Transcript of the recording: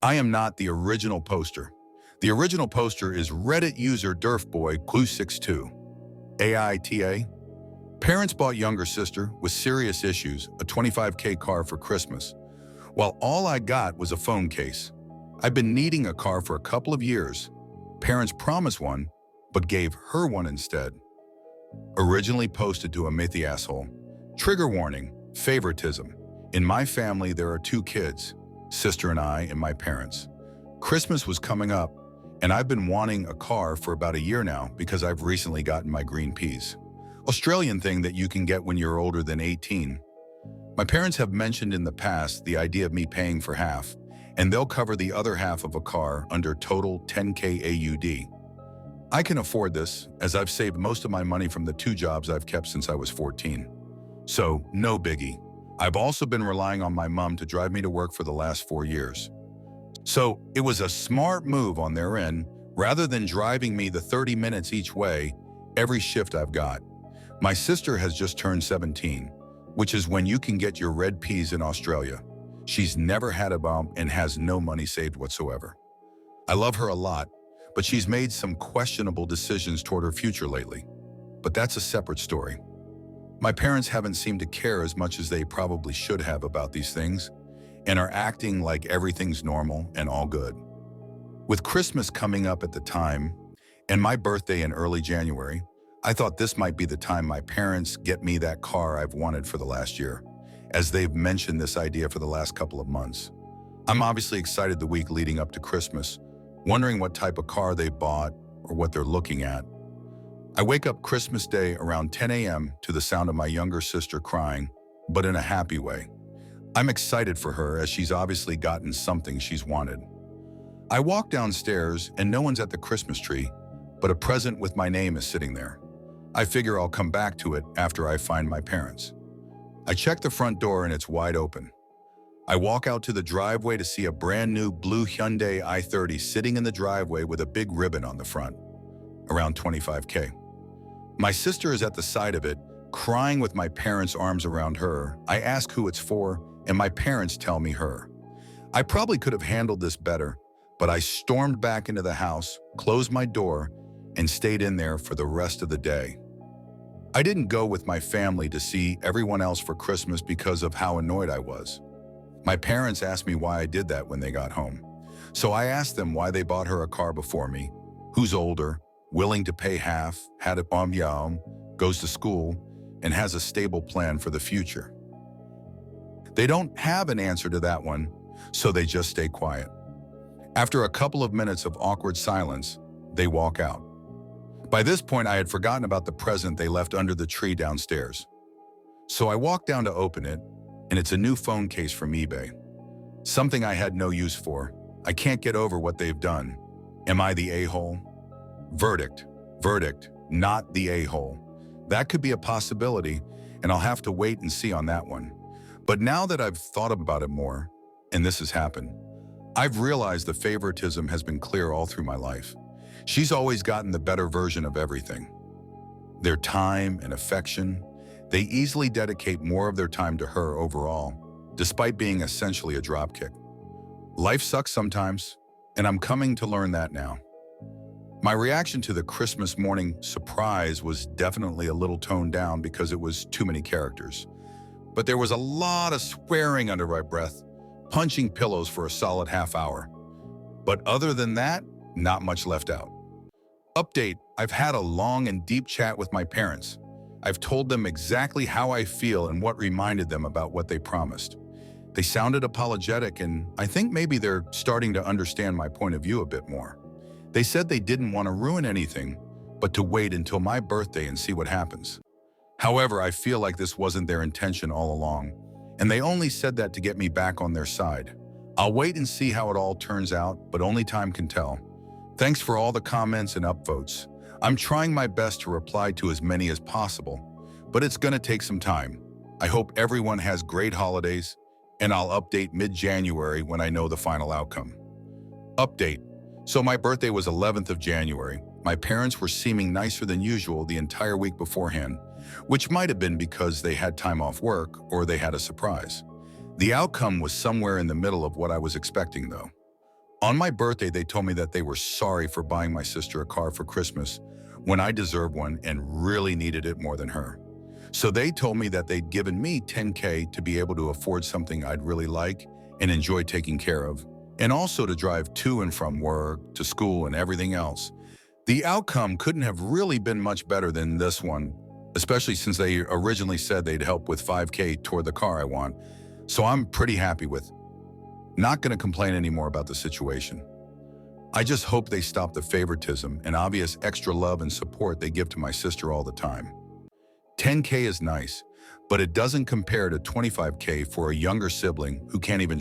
I am not the original poster. The original poster is Reddit user Durfboy Clue62. AITA. Parents bought younger sister with serious issues a 25K car for Christmas, while all I got was a phone case. I've been needing a car for a couple of years. Parents promised one, but gave her one instead. Originally posted to a Mithy asshole. Trigger warning, favoritism. In my family, there are 2 kids, sister and I and my parents. Christmas was coming up, and I've been wanting a car for about a year now because I've recently gotten my green peas. Australian thing that you can get when you're older than 18. My parents have mentioned in the past the idea of me paying for half, and they'll cover the other half of a car under total 10K AUD. I can afford this, as I've saved most of my money from the 2 jobs I've kept since I was 14. So, no biggie. I've also been relying on my mom to drive me to work for the last 4 years. So, it was a smart move on their end, rather than driving me the 30 minutes each way every shift I've got. My sister has just turned 17, which is when you can get your red peas in Australia. She's never had a bump and has no money saved whatsoever. I love her a lot, but she's made some questionable decisions toward her future lately. But that's a separate story. My parents haven't seemed to care as much as they probably should have about these things, and are acting like everything's normal and all good. With Christmas coming up at the time, and my birthday in early January, I thought this might be the time my parents get me that car I've wanted for the last year, as they've mentioned this idea for the last couple of months. I'm obviously excited the week leading up to Christmas, wondering what type of car they bought or what they're looking at. I wake up Christmas Day around 10 a.m. to the sound of my younger sister crying, but in a happy way. I'm excited for her as she's obviously gotten something she's wanted. I walk downstairs and no one's at the Christmas tree, but a present with my name is sitting there. I figure I'll come back to it after I find my parents. I check the front door and it's wide open. I walk out to the driveway to see a brand new blue Hyundai i30 sitting in the driveway with a big ribbon on the front, around 25K. My sister is at the side of it, crying with my parents' arms around her. I ask who it's for, and my parents tell me her. I probably could have handled this better, but I stormed back into the house, closed my door, and stayed in there for the rest of the day. I didn't go with my family to see everyone else for Christmas because of how annoyed I was. My parents asked me why I did that when they got home. So I asked them why they bought her a car before me, who's older, willing to pay half, had a bomb yaum, goes to school, and has a stable plan for the future. They don't have an answer to that one, so they just stay quiet. After a couple of minutes of awkward silence, they walk out. By this point, I had forgotten about the present they left under the tree downstairs. So I walk down to open it, and it's a new phone case from eBay. Something I had no use for. I can't get over what they've done. Am I the a-hole? Verdict, not the a-hole. That could be a possibility, and I'll have to wait and see on that one. But now that I've thought about it more, and this has happened, I've realized the favoritism has been clear all through my life. She's always gotten the better version of everything. Their time and affection, they easily dedicate more of their time to her overall, despite being essentially a dropkick. Life sucks sometimes, and I'm coming to learn that now. My reaction to the Christmas morning surprise was definitely a little toned down because it was too many characters. But there was a lot of swearing under my breath, punching pillows for a solid half hour. But other than that, not much left out. Update, I've had a long and deep chat with my parents. I've told them exactly how I feel and what reminded them about what they promised. They sounded apologetic, and I think maybe they're starting to understand my point of view a bit more. They said they didn't want to ruin anything, but to wait until my birthday and see what happens. However, I feel like this wasn't their intention all along, and they only said that to get me back on their side. I'll wait and see how it all turns out, but only time can tell. Thanks for all the comments and upvotes. I'm trying my best to reply to as many as possible, but it's gonna take some time. I hope everyone has great holidays, and I'll update mid-January when I know the final outcome. Update. So my birthday was 11th of January. My parents were seeming nicer than usual the entire week beforehand, which might have been because they had time off work or they had a surprise. The outcome was somewhere in the middle of what I was expecting though. On my birthday, they told me that they were sorry for buying my sister a car for Christmas when I deserved one and really needed it more than her. So they told me that they'd given me $10K to be able to afford something I'd really like and enjoy taking care of, and also to drive to and from work, to school, and everything else. The outcome couldn't have really been much better than this one, especially since they originally said they'd help with $5K toward the car I want. So I'm pretty happy with. Not going to complain anymore about the situation. I just hope they stop the favoritism and obvious extra love and support they give to my sister all the time. 10K is nice, but it doesn't compare to 25K for a younger sibling who can't even